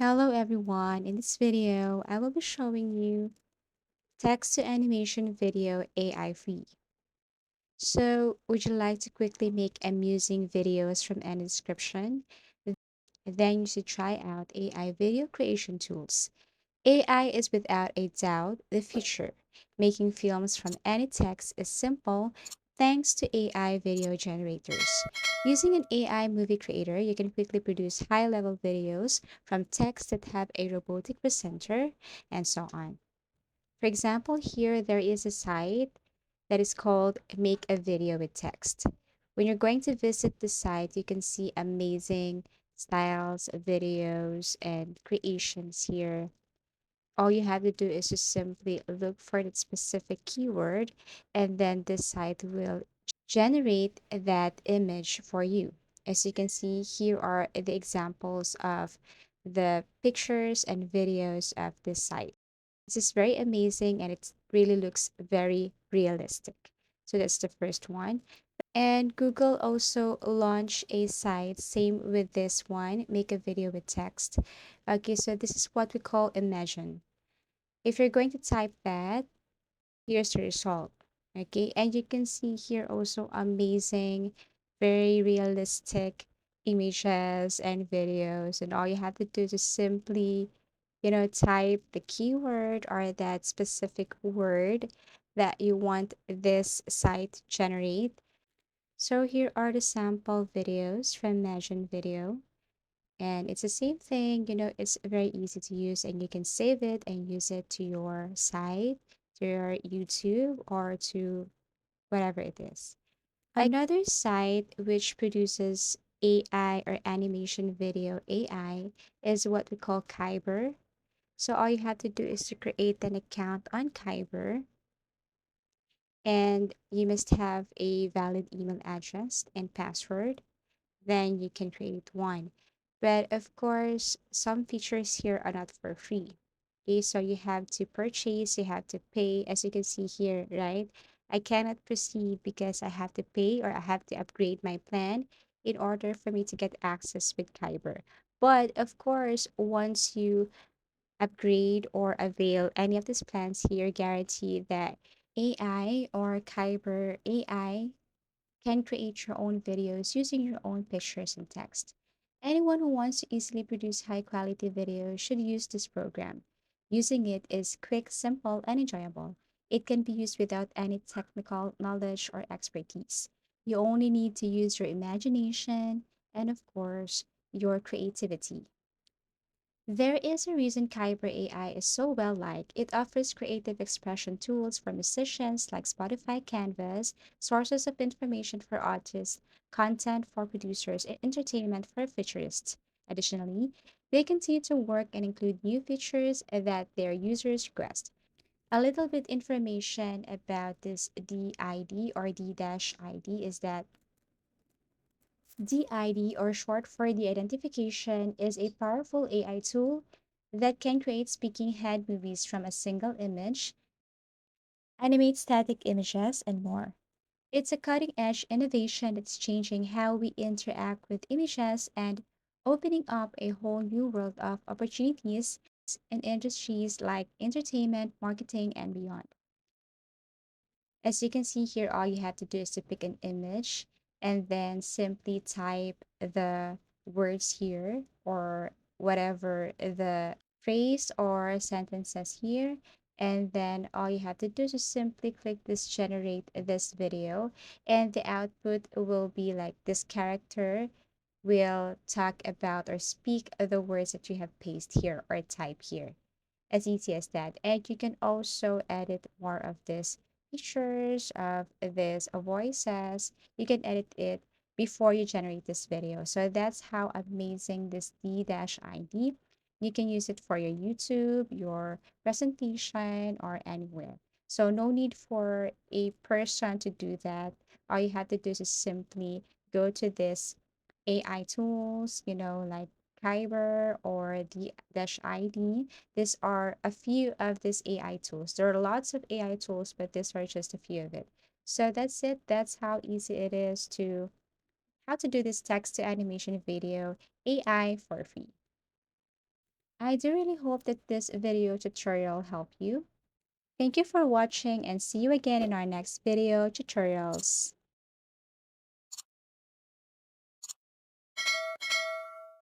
Hello everyone, in this video, I will be showing you text to animation video AI free. So, would you like to quickly make amusing videos from any description? Then you should try out AI video creation tools. AI is without a doubt the future. Making films from any text is simple thanks to AI video generators. Using an AI movie creator, you can quickly produce high level videos from text that have a robotic presenter and so on. For example, here there is a site that is called Make a Video with Text. When you're going to visit the site, you can see amazing styles, videos, and creations here. All you have to do is just simply look for that specific keyword, and then the site will generate that image for you. As you can see, here are the examples of the pictures and videos of this site. This is very amazing and it really looks very realistic. So that's the first one. And Google also launched a site, same with this one, make a video with text. Okay, so this is what we call Imagine. If you're going to type that, here's the result. Okay, and you can see here also amazing, very realistic images and videos. And all you have to do is just simply, type the keyword or that specific word that you want this site to generate. So here are the sample videos from Imagine Video. And it's the same thing, it's very easy to use and you can save it and use it to your site, to your YouTube, or to whatever it is. Another site which produces AI or animation video AI is what we call Kyber. So all you have to do is to create an account on Kyber and you must have a valid email address and password, then you can create one. But of course, some features here are not for free. Okay, so you have to purchase, you have to pay, as you can see here, right? I cannot proceed because I have to pay or I have to upgrade my plan in order for me to get access with Kyber. But of course, once you upgrade or avail any of these plans here, guarantee that AI or Kyber AI can create your own videos using your own pictures and text. Anyone who wants to easily produce high quality videos should use this program. Using it is quick, simple, and enjoyable. It can be used without any technical knowledge or expertise. You only need to use your imagination and, of course, your creativity. There is a reason Kyber AI is so well liked. It offers creative expression tools for musicians like Spotify Canvas, sources of information for artists, content for producers, and entertainment for futurists. Additionally, they continue to work and include new features that their users request. A little bit information about this DID or D-ID is that DID, or short for the identification, is a powerful AI tool that can create speaking head movies from a single image, animate static images, and more. It's a cutting edge innovation that's changing how we interact with images and opening up a whole new world of opportunities in industries like entertainment, marketing, and beyond. As you can see here, all you have to do is to pick an image and then simply type the words here or whatever the phrase or sentence says here. And then all you have to do is just simply click this generate this video, and the output will be like this character will talk about or speak the words that you have pasted here or type here, as easy as that. And you can also edit more of this pictures of this voices. You can edit it before you generate this video. So that's how amazing this D-ID. You can use it for your YouTube, your presentation, or anywhere. So no need for a person to do that. All you have to do is simply go to this AI tools, like Kyber or D-ID. These are a few of these AI tools. There are lots of AI tools, but these are just a few of it. So that's it. That's how easy it is to how to do this text to animation video AI for free. I do really hope that this video tutorial helped you. Thank you for watching and see you again in our next video tutorials.